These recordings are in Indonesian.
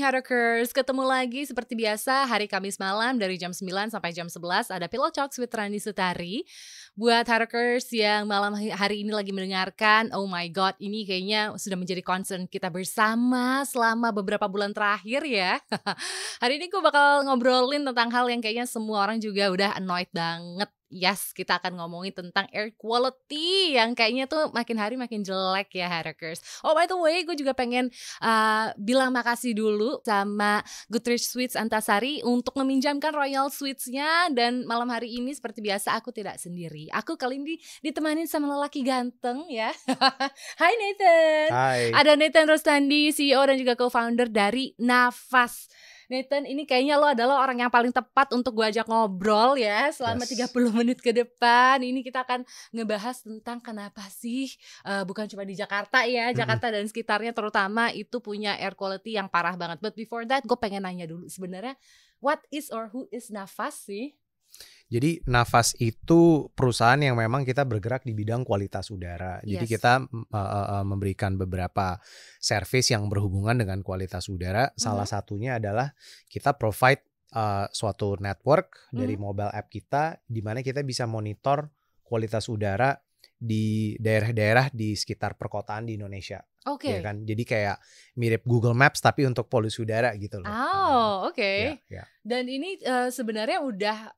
Hackers, ketemu lagi seperti biasa hari Kamis malam dari jam 9 sampai jam 11 ada Pillow Talks with Rani Sutari. Buat Hackers yang malam hari ini lagi mendengarkan, oh my god, ini kayaknya sudah menjadi concern kita bersama selama beberapa bulan terakhir ya. Hari ini gue bakal ngobrolin tentang hal yang kayaknya semua orang juga udah annoyed banget. Yes, kita akan ngomongin tentang air quality yang kayaknya tuh makin hari makin jelek ya Hackers. Oh by the way, gue juga pengen bilang makasih dulu sama Goodrich Sweets Antasari untuk meminjamkan Royal Sweets-nya. Dan malam hari ini seperti biasa aku tidak sendiri. Aku kali ini ditemani sama lelaki ganteng ya. Hai Nathan. Hai. Ada Nathan Rostandi, CEO dan juga co-founder dari Nafas. Nathan, ini kayaknya lo adalah orang yang paling tepat untuk gue ajak ngobrol ya selama 30 menit ke depan. Ini kita akan ngebahas tentang kenapa sih bukan cuma di Jakarta ya, Jakarta dan sekitarnya terutama itu punya air quality yang parah banget. But before that, gue pengen nanya dulu sebenarnya what is or who is Nafas sih? Jadi Nafas itu perusahaan yang memang kita bergerak di bidang kualitas udara. Jadi kita memberikan beberapa service yang berhubungan dengan kualitas udara. Salah satunya adalah kita provide suatu network dari mobile app kita, di mana kita bisa monitor kualitas udara di daerah-daerah di sekitar perkotaan di Indonesia. Oke. Ya kan? Jadi kayak mirip Google Maps tapi untuk polusi udara gitu loh. Oh, oke. Ya. Dan ini sebenarnya udah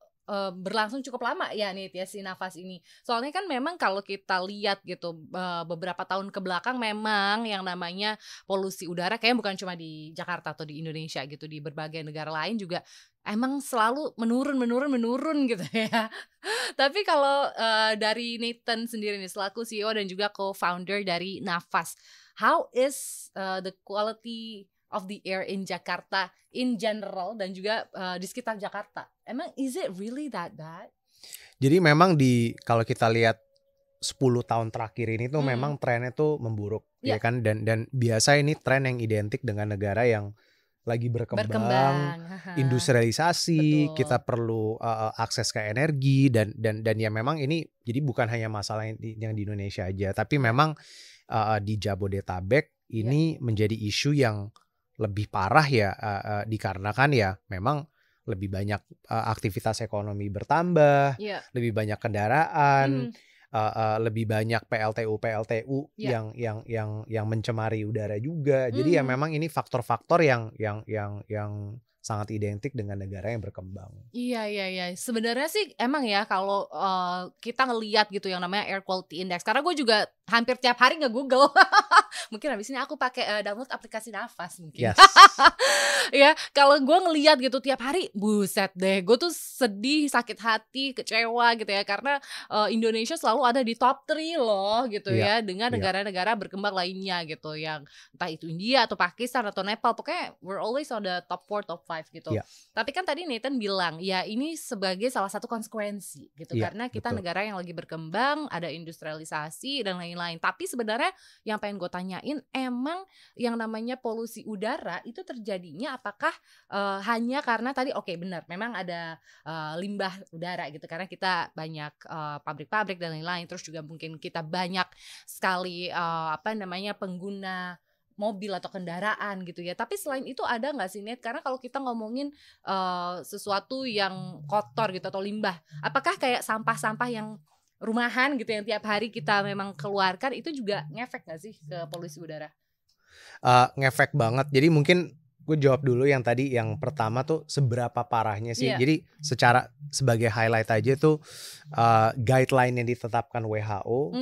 berlangsung cukup lama ya nih ya si Nafas ini. Soalnya kan memang kalau kita lihat gitu beberapa tahun ke belakang memang yang namanya polusi udara kayaknya bukan cuma di Jakarta atau di Indonesia gitu, di berbagai negara lain juga emang selalu menurun gitu ya. Tapi kalau dari Nathan sendiri nih selaku CEO dan juga co-founder dari Nafas, how is the quality of the air in Jakarta in general dan juga di sekitar Jakarta? Emang is it really that bad? Jadi memang kalau kita lihat 10 tahun terakhir ini tuh memang trennya tuh memburuk ya kan, dan biasa ini tren yang identik dengan negara yang lagi berkembang. Industrialisasi. Betul. Kita perlu akses ke energi dan ya memang ini jadi bukan hanya masalah yang di Indonesia aja, tapi memang di Jabodetabek ini menjadi isu yang lebih parah ya, dikarenakan ya memang lebih banyak aktivitas ekonomi bertambah, lebih banyak kendaraan, lebih banyak PLTU yang mencemari udara juga. Jadi ya memang ini faktor-faktor yang sangat identik dengan negara yang berkembang. Iya. Sebenarnya sih emang ya kalau kita ngelihat gitu yang namanya air quality index. Karena gue juga hampir tiap hari nge-Google. Mungkin habis ini aku pakai download aplikasi Nafas mungkin. Yes. Ya, kalau gue ngelihat gitu tiap hari, buset deh, gue tuh sedih, sakit hati, kecewa gitu ya, karena Indonesia selalu ada di top 3 loh gitu ya, dengan negara-negara berkembang lainnya gitu, yang entah itu India atau Pakistan atau Nepal, pokoknya we're always on the top 4, top 5 gitu. Tapi kan tadi Nathan bilang, ya ini sebagai salah satu konsekuensi gitu, karena kita negara yang lagi berkembang, ada industrialisasi dan lain-lain. Tapi sebenarnya yang pengen gue tanyain, emang yang namanya polusi udara itu terjadinya apakah hanya karena tadi benar memang ada limbah udara gitu karena kita banyak pabrik-pabrik dan lain-lain, terus juga mungkin kita banyak sekali pengguna mobil atau kendaraan gitu ya. Tapi selain itu ada nggak sih Net? Karena kalau kita ngomongin sesuatu yang kotor gitu atau limbah, apakah kayak sampah-sampah yang rumahan gitu yang tiap hari kita memang keluarkan itu juga ngefek nggak sih ke polusi udara? Ngefek banget. Jadi mungkin gue jawab dulu yang tadi, yang pertama tuh seberapa parahnya sih. Jadi sebagai highlight aja tuh guideline yang ditetapkan WHO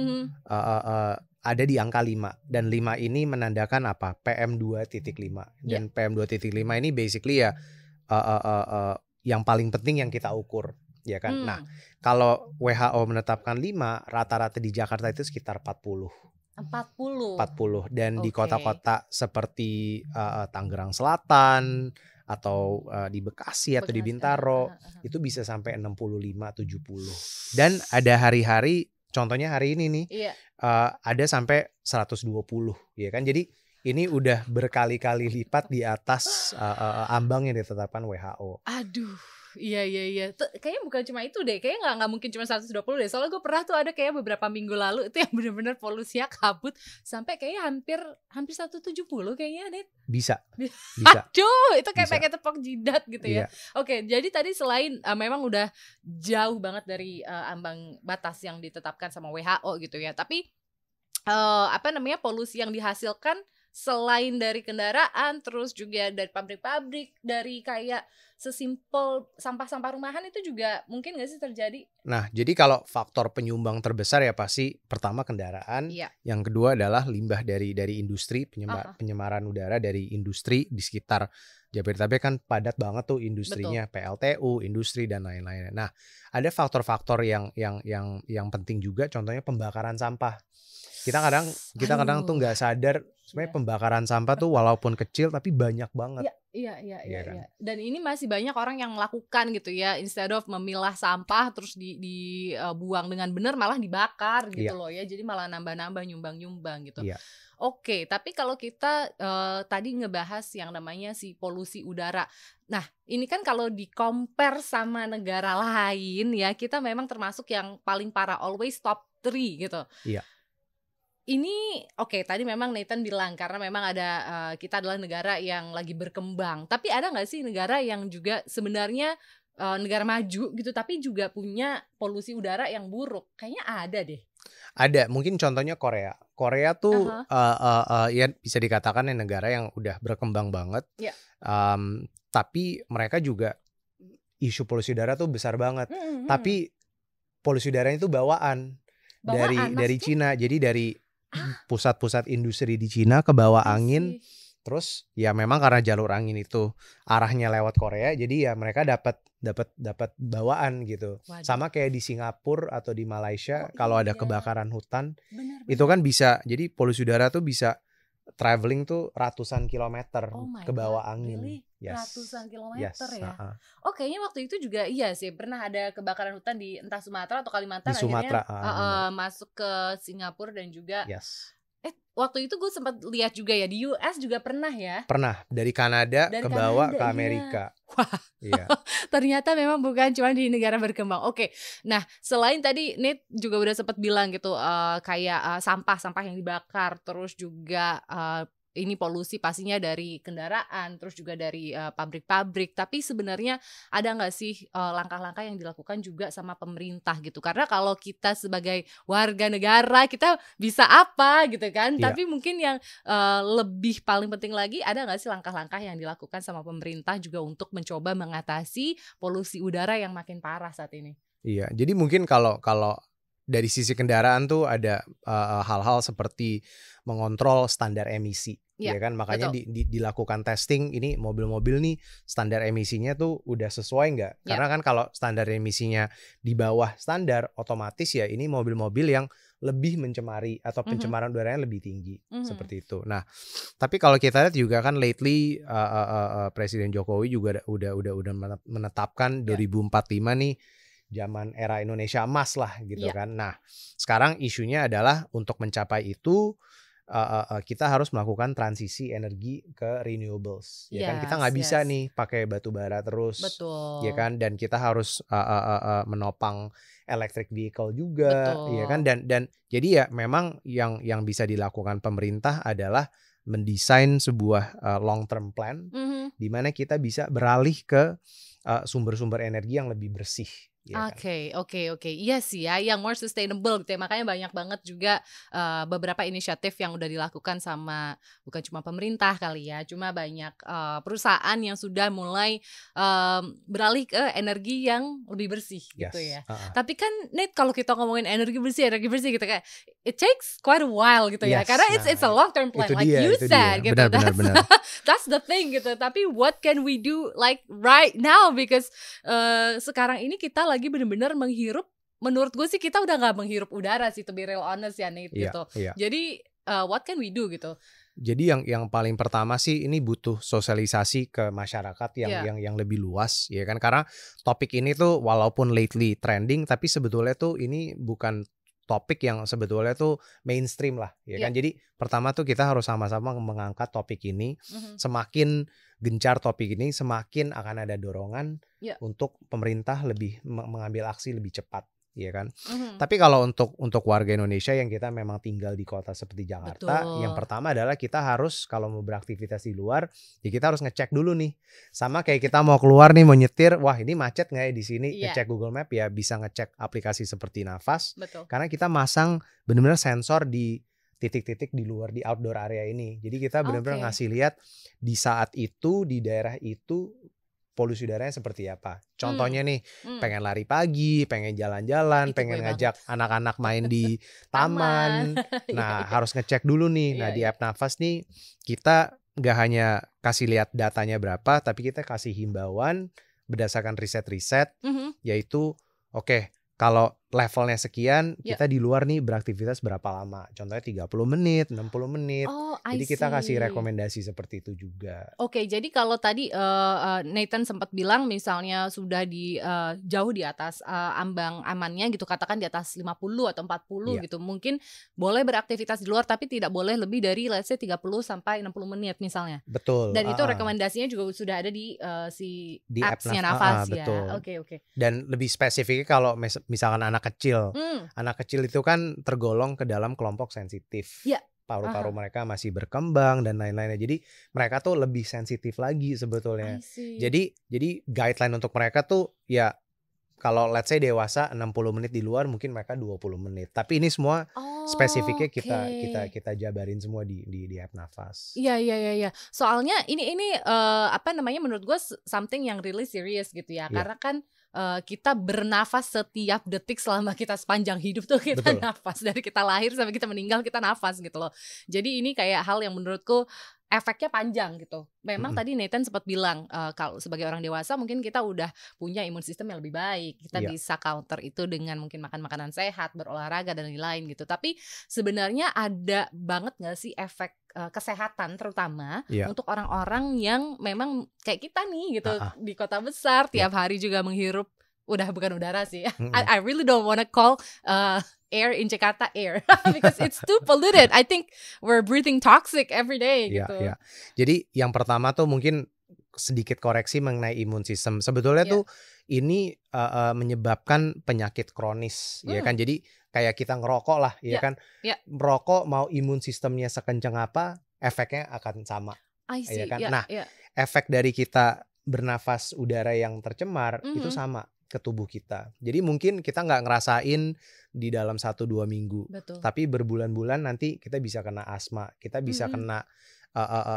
ada di angka 5, dan 5 ini menandakan apa? PM2.5. Dan PM2.5 ini basically ya yang paling penting yang kita ukur ya kan. Nah, kalau WHO menetapkan 5, rata-rata di Jakarta itu sekitar 40 dan di kota-kota seperti Tangerang Selatan atau di Bekasi atau di Bintaro itu bisa sampai 65-70. Dan ada hari-hari, contohnya hari ini nih, ada sampai 120 ya kan. Jadi ini udah berkali-kali lipat di atas ambang yang ditetapkan WHO. Aduh. Iya. Kayaknya bukan cuma itu deh. Kayaknya nggak mungkin cuma 120 deh. Soalnya gue pernah tuh ada kayak beberapa minggu lalu itu yang benar-benar polusinya kabut sampai kayaknya hampir 170 kayaknya, Net. Bisa. Aduh, itu kayak pakai tepok jidat gitu ya. Iya. Oke, jadi tadi selain memang udah jauh banget dari ambang batas yang ditetapkan sama WHO gitu ya. Tapi polusi yang dihasilkan selain dari kendaraan, terus juga dari pabrik-pabrik, dari kayak sesimpel sampah-sampah rumahan itu juga mungkin nggak sih terjadi? Nah, jadi kalau faktor penyumbang terbesar ya pasti pertama kendaraan, yang kedua adalah limbah dari industri, penyemaran udara dari industri di sekitar Jabodetabek kan padat banget tuh industrinya. Betul. PLTU, industri dan lain-lain. Nah, ada faktor-faktor yang penting juga, contohnya pembakaran sampah. Kita kadang tuh nggak sadar sebenarnya pembakaran sampah tuh walaupun kecil tapi banyak banget. Iya. Dan ini masih banyak orang yang melakukan gitu ya, instead of memilah sampah terus dibuang dengan benar malah dibakar gitu loh ya. Jadi malah nambah-nambah, nyumbang-nyumbang gitu. Iya. Oke, tapi kalau kita tadi ngebahas yang namanya si polusi udara. Nah, ini kan kalau di-compare sama negara lain ya, kita memang termasuk yang paling parah, always top 3 gitu. Iya. Ini oke, tadi memang Nathan bilang karena memang ada kita adalah negara yang lagi berkembang. Tapi ada nggak sih negara yang juga sebenarnya negara maju gitu tapi juga punya polusi udara yang buruk? Kayaknya ada deh. Ada, mungkin contohnya Korea. Korea tuh ya bisa dikatakan negara yang udah berkembang banget. Tapi mereka juga isu polusi udara tuh besar banget. Tapi polusi udaranya itu bawaan dari Cina. Jadi dari pusat-pusat industri di Cina ke bawah angin. Terus ya memang karena jalur angin itu arahnya lewat Korea, jadi ya mereka dapat bawaan gitu. Waduh. Sama kayak di Singapura atau di Malaysia kalau ada kebakaran hutan, itu kan bisa, jadi polusi udara tuh bisa traveling tuh ratusan kilometer ke bawah angin. Really? Ratusan kilometer ya. Kayaknya waktu itu juga iya sih pernah ada kebakaran hutan di entah Sumatera atau Kalimantan, di Sumatera, akhirnya masuk ke Singapura dan juga waktu itu gue sempat lihat juga ya di US juga pernah ya. Pernah dari Kanada ke bawah ke Amerika. Wah, ternyata memang bukan cuma di negara berkembang. Oke, nah selain tadi Nate juga udah sempat bilang gitu kayak sampah-sampah yang dibakar, terus juga ini polusi pastinya dari kendaraan, terus juga dari pabrik-pabrik. Tapi sebenarnya ada nggak sih langkah-langkah yang dilakukan juga sama pemerintah gitu? Karena kalau kita sebagai warga negara kita bisa apa gitu kan? Tapi mungkin yang lebih paling penting lagi, ada nggak sih langkah-langkah yang dilakukan sama pemerintah juga untuk mencoba mengatasi polusi udara yang makin parah saat ini? Iya, jadi mungkin kalau dari sisi kendaraan tuh ada hal-hal seperti mengontrol standar emisi, ya kan? Makanya dilakukan testing, ini mobil-mobil nih standar emisinya tuh udah sesuai nggak? Karena kan kalau standar emisinya di bawah standar, otomatis ya ini mobil-mobil yang lebih mencemari atau pencemaran udaranya lebih tinggi, seperti itu. Nah, tapi kalau kita lihat juga kan lately Presiden Jokowi juga udah menetapkan 2045 nih zaman era Indonesia emas lah gitu kan. Nah, sekarang isunya adalah untuk mencapai itu kita harus melakukan transisi energi ke renewables. Ya kan, kita nggak bisa nih pakai batu bara terus. Betul. Ya kan, dan kita harus menopang electric vehicle juga. Betul. Ya kan, dan jadi ya memang yang bisa dilakukan pemerintah adalah mendesain sebuah long term plan di mana kita bisa beralih ke sumber-sumber energi yang lebih bersih. Oke. Iya sih ya, yang more sustainable gitu ya. Makanya banyak banget juga beberapa inisiatif yang udah dilakukan sama bukan cuma pemerintah kali ya, cuma banyak perusahaan yang sudah mulai beralih ke energi yang lebih bersih gitu ya. Tapi kan Nate, kalau kita ngomongin energi bersih gitu kayak it takes quite a while gitu ya. Karena it's a long term plan like you said gitu. Benar. That's the thing gitu. Tapi what can we do like right now, because sekarang ini kita lagi benar-benar menghirup, menurut gue sih kita udah gak menghirup udara sih, to be real honest ya Nate gitu. Jadi what can we do gitu? Jadi yang paling pertama sih ini butuh sosialisasi ke masyarakat yang lebih luas ya kan, karena topik ini tuh walaupun lately trending tapi sebetulnya tuh ini bukan topik yang sebetulnya tuh mainstream lah ya kan. Jadi pertama tuh kita harus sama-sama mengangkat topik ini. Semakin gencar topik ini, semakin akan ada dorongan untuk pemerintah lebih mengambil aksi lebih cepat, ya kan? Tapi kalau untuk warga Indonesia yang kita memang tinggal di kota seperti Jakarta, yang pertama adalah kita harus kalau mau beraktivitas di luar, ya kita harus ngecek dulu nih. Sama kayak kita mau keluar nih, mau nyetir, wah ini macet nggak ya di sini? Ngecek Google Map, ya bisa ngecek aplikasi seperti Nafas. Karena kita masang benar-benar sensor di titik-titik di luar, di outdoor area ini. Jadi kita benar-benar ngasih lihat di saat itu, di daerah itu polusi udaranya seperti apa. Contohnya nih, pengen lari pagi, pengen jalan-jalan, pengen ngajak anak-anak main di taman. Nah, harus ngecek dulu nih. Nah, di app Nafas nih, kita nggak hanya kasih lihat datanya berapa, tapi kita kasih himbauan berdasarkan riset-riset, yaitu oke, kalau levelnya sekian, kita di luar nih beraktivitas berapa lama. Contohnya 30 menit, 60 menit. Jadi kita kasih rekomendasi seperti itu juga. Oke, jadi kalau tadi Nathan sempat bilang misalnya sudah di jauh di atas ambang amannya gitu, katakan di atas 50 atau 40 gitu. Mungkin boleh beraktivitas di luar tapi tidak boleh lebih dari let's say 30 sampai 60 menit misalnya. Betul. Dan itu rekomendasinya juga sudah ada di di apps-nya Nafas ya. Betul. Oke. Dan lebih spesifiknya kalau misalkan anak kecil. Anak kecil itu kan tergolong ke dalam kelompok sensitif. Paru-paru mereka masih berkembang dan lain-lainnya. Jadi mereka tuh lebih sensitif lagi sebetulnya. Jadi guideline untuk mereka tuh ya kalau let's say dewasa 60 menit di luar, mungkin mereka 20 menit. Tapi ini semua spesifiknya kita jabarin semua di app Nafas. Iya. Soalnya ini apa namanya, menurut gue something yang really serious gitu ya. Karena kan kita bernafas setiap detik selama kita sepanjang hidup tuh kita nafas. Dari kita lahir sampai kita meninggal kita nafas gitu loh. Jadi ini kayak hal yang menurutku efeknya panjang gitu. Memang tadi Nathan sempat bilang kalau sebagai orang dewasa mungkin kita udah punya imun sistem yang lebih baik. Kita bisa counter itu dengan mungkin makan makanan sehat, berolahraga dan lain-lain gitu. Tapi sebenarnya ada banget gak sih efek kesehatan terutama untuk orang-orang yang memang kayak kita nih gitu di kota besar tiap hari juga menghirup bukan udara sih. I really don't wanna call air in Jakarta air because it's too polluted. I think we're breathing toxic every day gitu. Jadi yang pertama tuh mungkin sedikit koreksi mengenai imun sistem. Sebetulnya tuh ini menyebabkan penyakit kronis, ya kan. Jadi kayak kita ngerokok lah, ya kan. Merokok mau imun sistemnya sekencang apa, efeknya akan sama. Ya kan. Nah, efek dari kita bernafas udara yang tercemar itu sama ke tubuh kita. Jadi mungkin kita nggak ngerasain di dalam 1-2 minggu. Tapi berbulan-bulan nanti kita bisa kena asma, kita bisa kena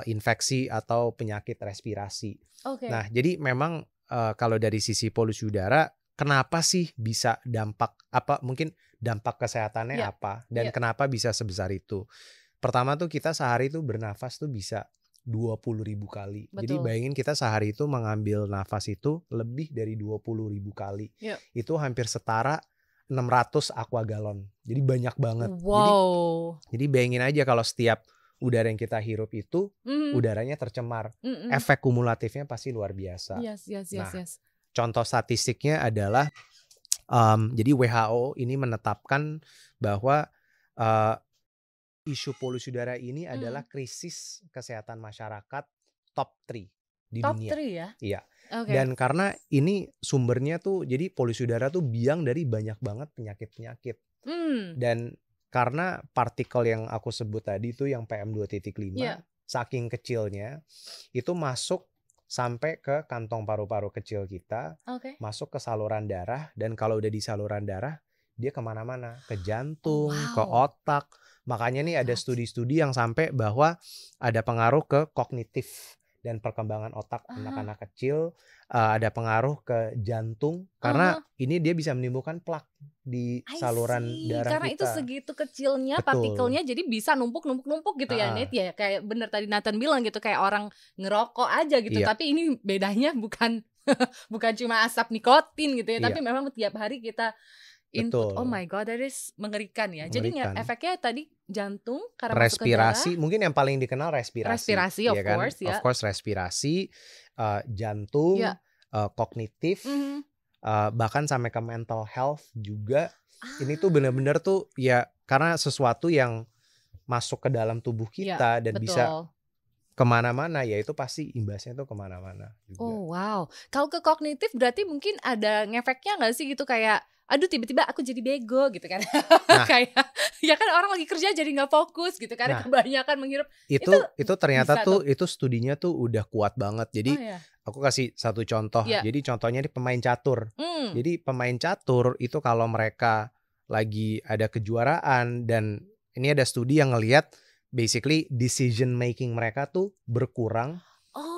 infeksi atau penyakit respirasi. Nah, jadi memang kalau dari sisi polusi udara, kenapa sih bisa mungkin dampak kesehatannya apa dan kenapa bisa sebesar itu? Pertama tuh kita sehari tuh bernafas tuh bisa 20.000 kali. Jadi bayangin kita sehari itu mengambil nafas itu lebih dari 20.000 kali. Itu hampir setara 600 aqua galon. Jadi banyak banget. Jadi bayangin aja kalau setiap udara yang kita hirup itu udaranya tercemar. Efek kumulatifnya pasti luar biasa. Contoh statistiknya adalah jadi WHO ini menetapkan bahwa isu polusi udara ini adalah krisis kesehatan masyarakat top 3 di dunia. Top 3 ya? Iya. Dan karena ini sumbernya tuh, jadi polusi udara tuh biang dari banyak banget penyakit-penyakit. Dan karena partikel yang aku sebut tadi tuh yang PM2.5, saking kecilnya itu masuk sampai ke kantong paru-paru kecil kita, masuk ke saluran darah, dan kalau udah di saluran darah dia kemana-mana, ke jantung, ke otak. Makanya nih ada studi-studi yang sampai bahwa ada pengaruh ke kognitif dan perkembangan otak anak-anak kecil, ada pengaruh ke jantung karena ini dia bisa menimbulkan plak di saluran darah karena kita. Itu segitu kecilnya partikelnya, jadi bisa numpuk gitu ya, Net ya. Kayak bener tadi Nathan bilang gitu, kayak orang ngerokok aja gitu. Tapi ini bedanya bukan bukan cuma asap nikotin gitu ya, tapi memang tiap hari kita input. Oh my god, that is mengerikan ya. Jadi efeknya tadi jantung karena respirasi, mungkin yang paling dikenal respirasi of ya kan? course ya. Of course respirasi, jantung, kognitif, bahkan sampai ke mental health juga. Ini tuh benar-benar tuh ya karena sesuatu yang masuk ke dalam tubuh kita dan bisa kemana-mana ya itu pasti imbasnya tuh kemana-mana juga. Oh wow, kalau ke kognitif berarti mungkin ada ngefeknya nggak sih gitu kayak aduh tiba-tiba aku jadi bego gitu kan. Nah, kayak ya kan orang lagi kerja jadi nggak fokus gitu kan, kebanyakan menghirup. Itu ternyata tuh itu studinya tuh udah kuat banget. Jadi aku kasih satu contoh. Jadi contohnya ini pemain catur. Jadi pemain catur itu kalau mereka lagi ada kejuaraan dan ini ada studi yang ngelihat basically decision making mereka tuh berkurang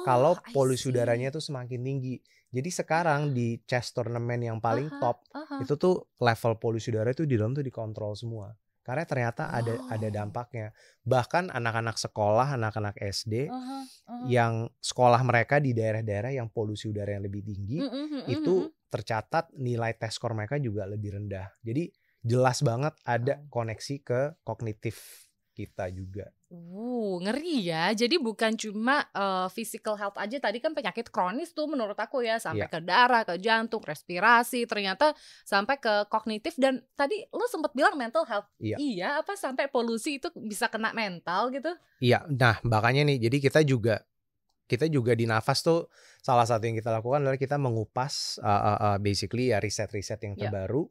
kalau polusi udaranya tuh semakin tinggi. Jadi sekarang di chess tournament yang paling top itu tuh level polusi udara itu di dalam tuh dikontrol semua. Karena ternyata ada dampaknya. Bahkan anak-anak sekolah, anak-anak SD yang sekolah mereka di daerah-daerah yang polusi udara yang lebih tinggi itu tercatat nilai tes skor mereka juga lebih rendah. Jadi jelas banget ada koneksi ke kognitif kita juga. Ngeri ya. Jadi bukan cuma physical health aja. Tadi kan penyakit kronis tuh menurut aku ya sampai ke darah, ke jantung, respirasi. Ternyata sampai ke kognitif dan tadi lo sempat bilang mental health. Iya, apa sampai polusi itu bisa kena mental gitu? Iya. Nah, makanya nih. Jadi kita juga di Nafas tuh salah satu yang kita lakukan adalah kita mengupas basically ya riset-riset yang terbaru.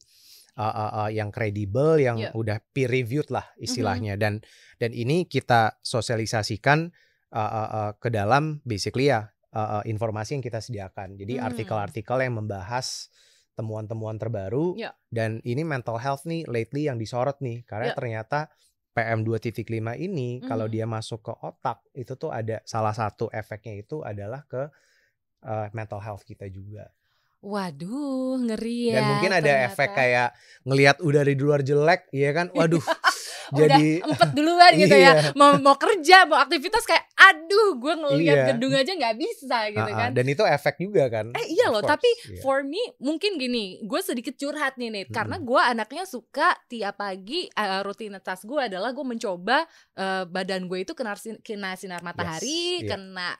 Yang kredibel, yang udah peer reviewed lah istilahnya, dan ini kita sosialisasikan ke dalam basically ya informasi yang kita sediakan. Jadi artikel-artikel yang membahas temuan-temuan terbaru dan ini mental health nih lately yang disorot nih karena ternyata PM 2.5 ini kalau dia masuk ke otak itu tuh ada salah satu efeknya itu adalah ke mental health kita juga. Waduh, ngeri ya. Dan mungkin ada ternyata efek kayak ngelihat udara di luar jelek, ya kan? Waduh. Jadi empet duluan gitu ya. Mau kerja, mau aktivitas kayak aduh, gue ngelihat gedung aja nggak bisa gitu kan. Dan itu efek juga kan. Iya loh, tapi for me mungkin gini, gue sedikit curhat nih Nate, karena gue anaknya suka tiap pagi rutinitas gue adalah gue mencoba badan gue itu kena sinar matahari, kena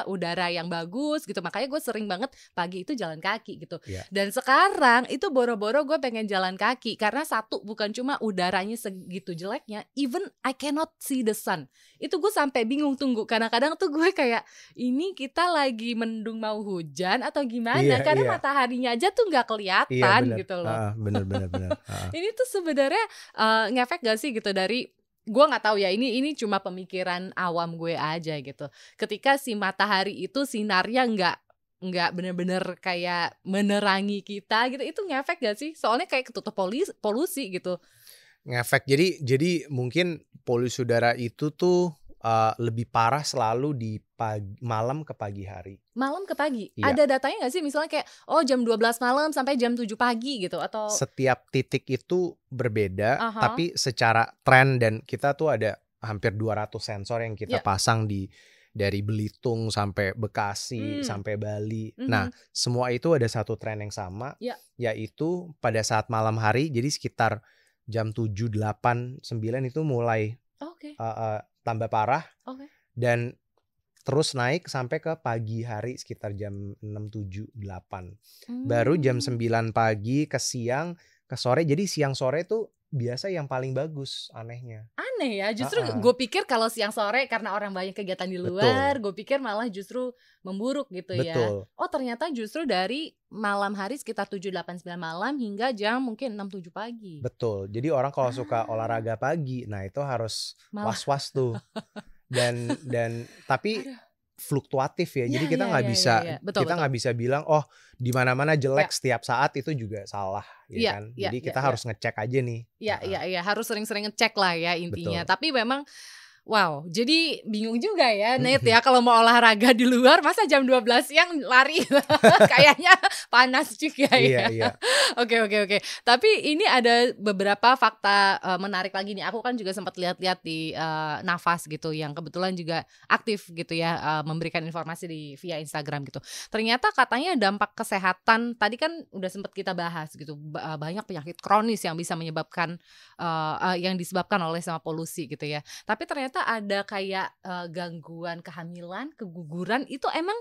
udara yang bagus gitu. Makanya gue sering banget pagi itu jalan kaki gitu. Dan sekarang itu boro-boro gue pengen jalan kaki karena satu bukan cuma udaranya segitu jeleknya, even I cannot see the sun. Itu gue sampai bingung, tunggu kadang-kadang tuh gue kayak ini kita lagi mendung mau hujan atau gimana, karena mataharinya aja tuh nggak kelihatan gitu loh. Bener. Ini tuh sebenarnya ngefek gak sih gitu dari gue nggak tahu ya, ini cuma pemikiran awam gue aja gitu. Ketika si matahari itu sinarnya nggak bener-bener kayak menerangi kita gitu, itu ngefek gak sih? Soalnya kayak ketutup polusi gitu. Ngefek. Jadi mungkin polusi udara itu tuh lebih parah selalu di malam ke pagi hari. Malam ke pagi? Ada datanya gak sih? Misalnya kayak jam 12 malam sampai jam 7 pagi gitu atau? Setiap titik itu berbeda, tapi secara tren dan kita tuh ada hampir 200 sensor yang kita pasang dari Belitung sampai Bekasi sampai Bali. Nah, semua itu ada satu tren yang sama, yaitu pada saat malam hari, jadi sekitar jam 7, 8, 9 itu mulai tambah parah dan terus naik sampai ke pagi hari sekitar jam 6, 7, 8. Baru jam 9 pagi ke siang, ke sore. Jadi siang sore itu biasa yang paling bagus, anehnya. Aneh ya, justru gue pikir kalau siang sore karena orang banyak kegiatan di luar, gue pikir malah justru memburuk gitu ya. Oh ternyata justru dari malam hari sekitar 7, 8, 9 malam hingga jam mungkin 6, 7 pagi. Betul, jadi orang kalau suka olahraga pagi, nah itu harus was-was tuh. Dan tapi fluktuatif ya, jadi kita nggak bisa bilang di mana-mana jelek setiap saat, itu juga salah kan. Jadi kita harus ngecek aja nih. Iya, harus sering-sering ngecek lah ya intinya. Tapi memang wow, jadi bingung juga ya Nate ya, kalau mau olahraga di luar masa jam 12 siang lari kayaknya panas juga ya. Iya. Oke. Tapi ini ada beberapa fakta menarik lagi nih. Aku kan juga sempat lihat-lihat di Nafas gitu, yang kebetulan juga aktif gitu ya, memberikan informasi via Instagram gitu. Ternyata katanya dampak kesehatan tadi kan udah sempat kita bahas gitu, banyak penyakit kronis yang bisa menyebabkan yang disebabkan oleh sama polusi gitu ya. Tapi ternyata ada kayak gangguan kehamilan, keguguran, itu emang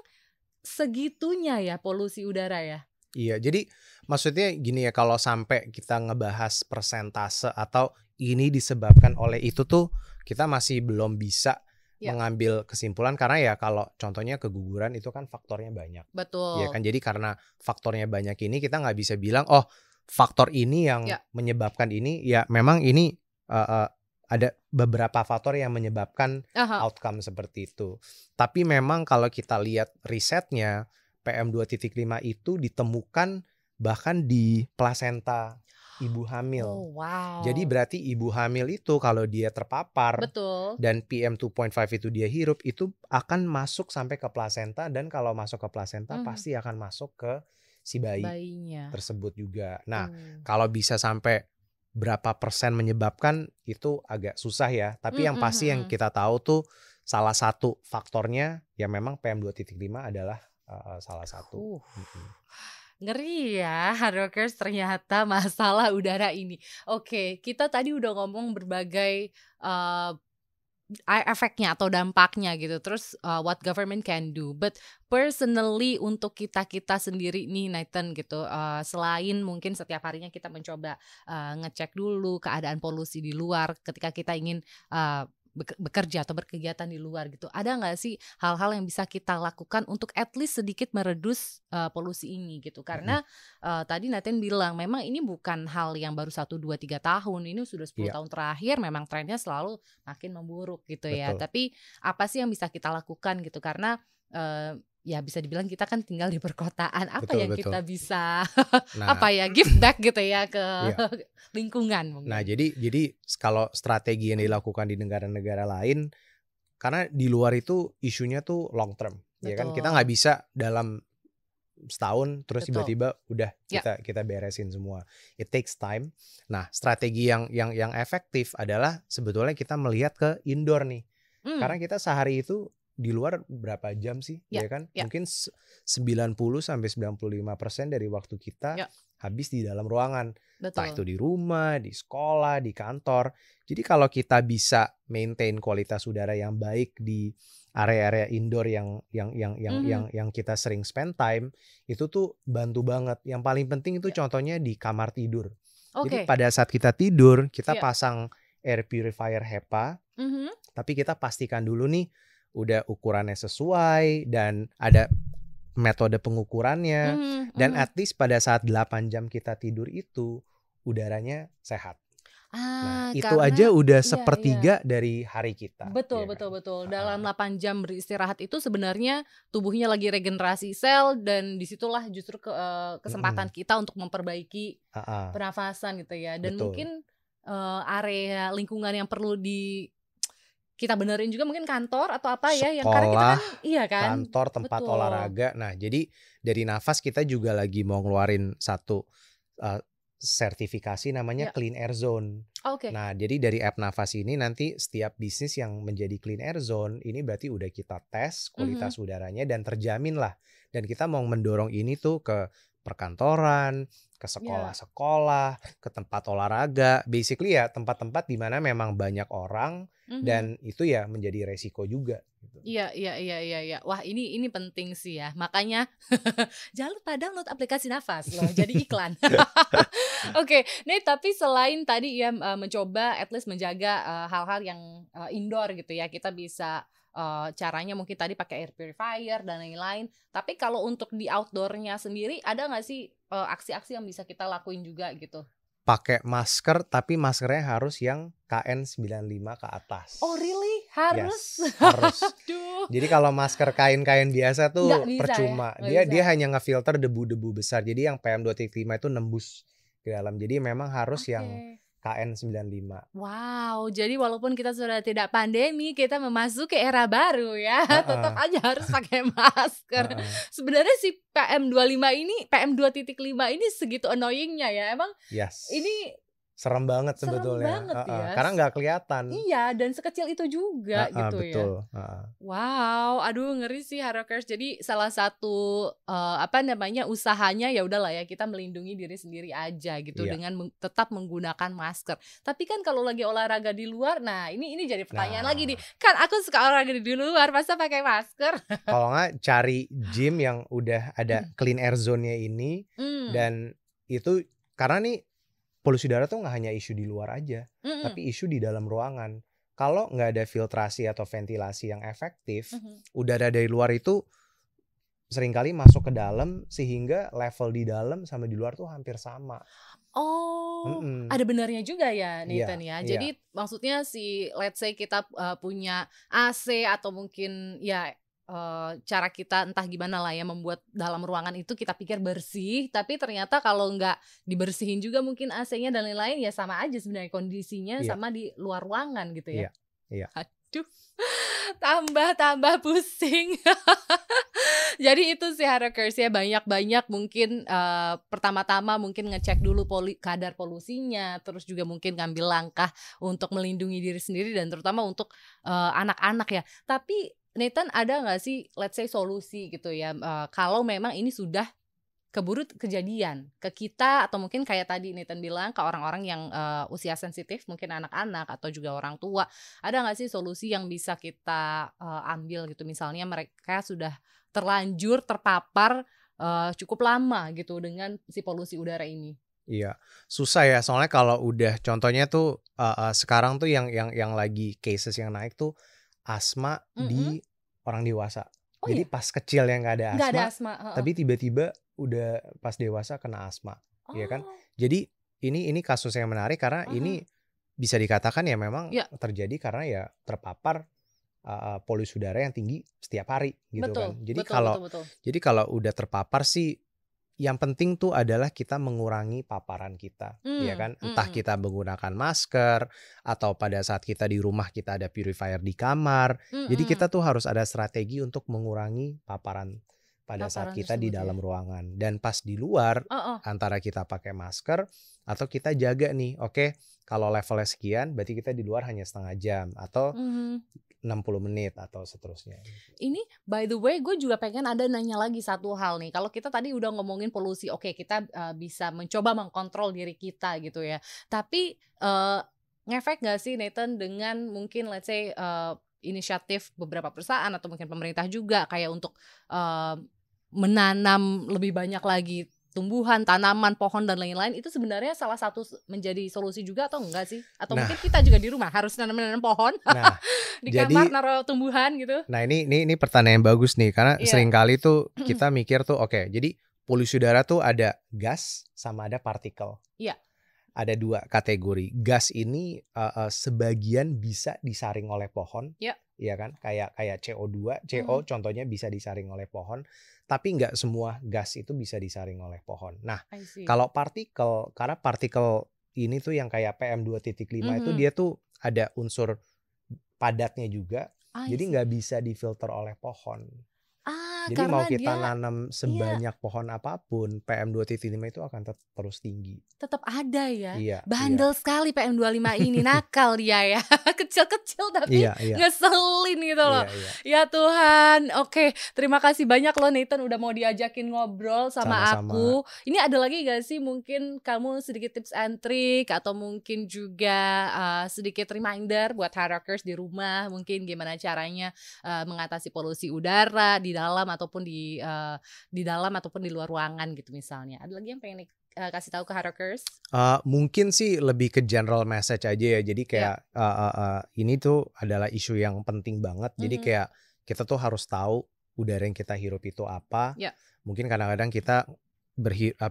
segitunya ya polusi udara ya? Iya, jadi maksudnya gini ya, kalau sampai kita ngebahas persentase atau ini disebabkan oleh itu tuh kita masih belum bisa mengambil kesimpulan karena ya kalau contohnya keguguran itu kan faktornya banyak. Betul. Ya kan, jadi karena faktornya banyak ini kita nggak bisa bilang faktor ini yang menyebabkan ini. Ya memang ini ada beberapa faktor yang menyebabkan outcome seperti itu. Tapi memang kalau kita lihat risetnya, PM 2.5 itu ditemukan bahkan di plasenta ibu hamil. Oh, wow. Jadi berarti ibu hamil itu kalau dia terpapar dan PM 2.5 itu dia hirup, itu akan masuk sampai ke plasenta, dan kalau masuk ke plasenta pasti akan masuk ke si bayinya tersebut juga. Nah, kalau bisa sampai berapa persen menyebabkan itu agak susah ya. Tapi yang pasti yang kita tahu tuh salah satu faktornya ya memang PM 2.5 adalah salah satu. Ngeri ya, Hardrockers, ternyata masalah udara ini. Oke, kita tadi udah ngomong berbagai efeknya atau dampaknya gitu. Terus what government can do. But personally untuk kita sendiri nih Nathan gitu, selain mungkin setiap harinya kita mencoba ngecek dulu keadaan polusi di luar ketika kita ingin bekerja atau berkegiatan di luar gitu, ada nggak sih hal-hal yang bisa kita lakukan untuk at least sedikit meredus polusi ini gitu? Karena tadi Nathan bilang memang ini bukan hal yang baru 1, 2, 3 tahun, ini sudah 10 tahun terakhir memang trennya selalu makin memburuk gitu. Betul. Ya. Tapi apa sih yang bisa kita lakukan gitu? Karena ya bisa dibilang kita kan tinggal di perkotaan, apa yang kita bisa give back gitu ya ke lingkungan mungkin. Nah, jadi kalau strategi yang dilakukan di negara-negara lain, karena di luar itu isunya tuh long term. Ya kan, kita nggak bisa dalam setahun terus tiba-tiba udah kita beresin semua. It takes time. Nah, strategi yang efektif adalah sebetulnya kita melihat ke indoor nih. Karena kita sehari itu di luar berapa jam sih, ya kan? Mungkin 90 sampai 95% dari waktu kita habis di dalam ruangan. Entah itu di rumah, di sekolah, di kantor. Jadi kalau kita bisa maintain kualitas udara yang baik di area-area indoor yang kita sering spend time, itu tuh bantu banget. Yang paling penting itu contohnya di kamar tidur. Jadi pada saat kita tidur, kita pasang air purifier HEPA, tapi kita pastikan dulu nih udah ukurannya sesuai dan ada metode pengukurannya, dan at least pada saat 8 jam kita tidur itu udaranya sehat. Nah, itu aja udah sepertiga dari hari kita. Betul. Dalam 8 jam beristirahat itu sebenarnya tubuhnya lagi regenerasi sel, dan disitulah justru kesempatan kita untuk memperbaiki pernafasan gitu ya. Dan mungkin area lingkungan yang perlu kita benerin juga mungkin kantor atau apa ya, yang karena kita kan kantor, tempat olahraga. Nah, jadi dari Nafas kita juga lagi mau ngeluarin satu sertifikasi namanya Clean Air Zone. Nah, jadi dari app Nafas ini nanti setiap bisnis yang menjadi Clean Air Zone ini berarti udah kita tes kualitas udaranya dan terjamin lah. Dan kita mau mendorong ini tuh ke perkantoran, ke sekolah-sekolah, ke tempat olahraga, basically ya tempat-tempat di mana memang banyak orang dan itu ya menjadi resiko juga. Iya. Wah, ini penting sih ya. Makanya jangan lupa download aplikasi Nafas loh, jadi iklan. Nih tapi selain tadi ya mencoba at least menjaga hal-hal yang indoor gitu ya, kita bisa caranya mungkin tadi pakai air purifier dan lain-lain. Tapi kalau untuk di outdoornya sendiri ada nggak sih aksi-aksi yang bisa kita lakuin juga gitu? Pakai masker, tapi maskernya harus yang KN95 ke atas. Oh really? Harus? Yes, harus. Jadi kalau masker kain-kain biasa tuh percuma. Ya? Dia hanya ngefilter debu-debu besar. Jadi yang PM2.5 itu nembus ke dalam. Jadi memang harus yang KN95. Wow, jadi walaupun kita sudah tidak pandemi, kita memasuki era baru ya, tetap aja harus pakai masker. Sebenarnya si PM 2.5 ini segitu annoyingnya ya, emang ini serem banget sebetulnya. Karena nggak kelihatan. Iya, dan sekecil itu juga gitu betul. Ya. Wow, aduh ngeri sih Hardrockers. Jadi salah satu usahanya ya udahlah ya, kita melindungi diri sendiri aja gitu dengan tetap menggunakan masker. Tapi kan kalau lagi olahraga di luar, nah ini jadi pertanyaan lagi nih. Kan aku suka olahraga di luar, masa pakai masker? Kalau nggak cari gym yang udah ada clean air zone-nya ini, dan itu karena nih polusi udara tuh nggak hanya isu di luar aja, tapi isu di dalam ruangan. kalau nggak ada filtrasi atau ventilasi yang efektif, udara dari luar itu seringkali masuk ke dalam sehingga level di dalam sama di luar tuh hampir sama. Oh, ada benarnya juga ya Nathan ya. Iya. Jadi maksudnya let's say kita punya AC atau mungkin ya cara kita entah gimana lah ya membuat dalam ruangan itu kita pikir bersih, tapi ternyata kalau nggak dibersihin juga mungkin AC-nya dan lain-lain ya sama aja sebenarnya kondisinya sama di luar ruangan gitu ya. Iya. Aduh, tambah pusing. Jadi itu sih Harakers ya, banyak mungkin pertama-tama mungkin ngecek dulu kadar polusinya, terus juga mungkin ngambil langkah untuk melindungi diri sendiri dan terutama untuk anak-anak ya. Tapi Nathan ada nggak sih let's say solusi gitu ya kalau memang ini sudah keburu kejadian ke kita atau mungkin kayak tadi Nathan bilang ke orang-orang yang usia sensitif, mungkin anak-anak atau juga orang tua, ada nggak sih solusi yang bisa kita ambil gitu, misalnya mereka sudah terlanjur terpapar cukup lama gitu dengan si polusi udara ini? Iya, susah ya soalnya kalau udah contohnya tuh sekarang tuh yang lagi cases yang naik tuh asma di orang dewasa. Jadi pas kecil yang nggak ada asma, tapi tiba-tiba udah pas dewasa kena asma, ya kan? Jadi ini kasus yang menarik karena ini bisa dikatakan ya memang terjadi karena ya terpapar polusi udara yang tinggi setiap hari gitu kan. Jadi kalau udah terpapar sih yang penting tuh adalah kita mengurangi paparan kita, ya kan? Entah kita menggunakan masker atau pada saat kita di rumah kita ada purifier di kamar. Jadi kita tuh harus ada strategi untuk mengurangi paparan pada saat kita di dalam ruangan. Dan pas di luar antara kita pakai masker atau kita jaga nih, oke, kalau levelnya sekian berarti kita di luar hanya setengah jam atau 60 menit atau seterusnya. Ini by the way gue juga pengen ada nanya lagi satu hal nih. Kalau kita tadi udah ngomongin polusi, oke, kita bisa mencoba mengkontrol diri kita gitu ya. Tapi ngefek gak sih Nathan dengan mungkin let's say inisiatif beberapa perusahaan atau mungkin pemerintah juga kayak untuk menanam lebih banyak lagi tumbuhan, tanaman, pohon dan lain-lain, itu sebenarnya salah satu menjadi solusi juga atau enggak sih? Atau mungkin kita juga di rumah harus nanam pohon, di kamar naruh tumbuhan gitu? Nah ini pertanyaan yang bagus nih karena seringkali tuh kita mikir tuh oke, jadi polusi udara tuh ada gas sama ada partikel. Iya. Ada dua kategori. Gas ini sebagian bisa disaring oleh pohon, ya kan? Kayak CO2, contohnya bisa disaring oleh pohon. Tapi nggak semua gas itu bisa disaring oleh pohon. Nah, kalau partikel, karena partikel ini tuh yang kayak PM2.5 itu dia tuh ada unsur padatnya juga, jadi nggak bisa difilter oleh pohon. Jadi mau kita nanam sebanyak pohon apapun, PM2.5 itu akan terus tinggi. Tetap ada ya. Bandel sekali PM25 ini, nakal dia ya. Kecil-kecil tapi ngeselin gitu loh. Ya Tuhan. Oke, terima kasih banyak loh Nathan udah mau diajakin ngobrol sama aku. Ini ada lagi gak sih mungkin kamu sedikit tips and trick atau mungkin juga sedikit reminder buat Harakers di rumah, mungkin gimana caranya mengatasi polusi udara di dalam ataupun di dalam ataupun di luar ruangan gitu misalnya. Ada lagi yang pengen kasih tahu ke Harakers? Mungkin sih lebih ke general message aja ya. Jadi kayak ini tuh adalah isu yang penting banget. Jadi kayak kita tuh harus tahu udara yang kita hirup itu apa. Mungkin kadang-kadang kita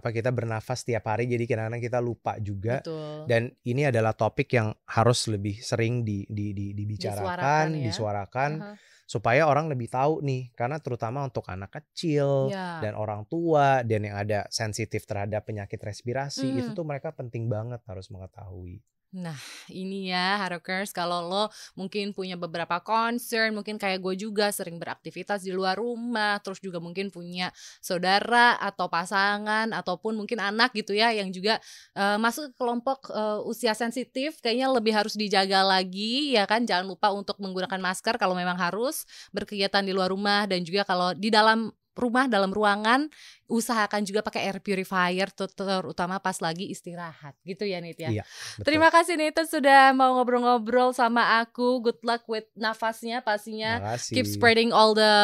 kita bernafas tiap hari, jadi kadang-kadang kita lupa juga. Betul. Dan ini adalah topik yang harus lebih sering dibicarakan, disuarakan. Supaya orang lebih tahu nih, karena terutama untuk anak kecil dan orang tua dan yang ada sensitif terhadap penyakit respirasi, itu tuh mereka penting banget harus mengetahui. Nah ini ya Harakers, kalau lo mungkin punya beberapa concern, mungkin kayak gue juga sering beraktivitas di luar rumah, terus juga mungkin punya saudara atau pasangan ataupun mungkin anak gitu ya yang juga masuk ke kelompok usia sensitif, kayaknya lebih harus dijaga lagi ya kan. Jangan lupa untuk menggunakan masker kalau memang harus berkegiatan di luar rumah, dan juga kalau di dalam rumah, dalam ruangan, usahakan juga pakai air purifier terutama pas lagi istirahat gitu ya Nit ya. Iya, betul. Terima kasih Nathan sudah mau ngobrol-ngobrol sama aku. Good luck with nafasnya pastinya. Keep spreading all the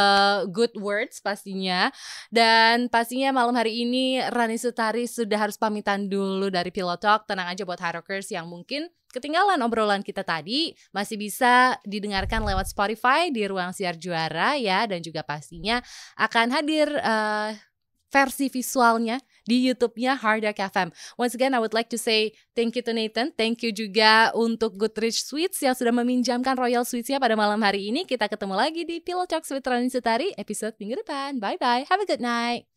good words pastinya. Dan pastinya malam hari ini Rani Sutari sudah harus pamitan dulu dari Pillow Talk. Tenang aja buat Harakers yang mungkin ketinggalan obrolan kita tadi, masih bisa didengarkan lewat Spotify di Ruang Siar Juara ya, dan juga pastinya akan hadir versi visualnya di YouTube-nya Hard Rock FM. Once again, I would like to say thank you to Nathan. Thank you juga untuk Goodrich Sweets yang sudah meminjamkan Royal Sweets-nya pada malam hari ini. Kita ketemu lagi di Pillow Talks with Rani Sutari episode minggu depan. Bye-bye. Have a good night.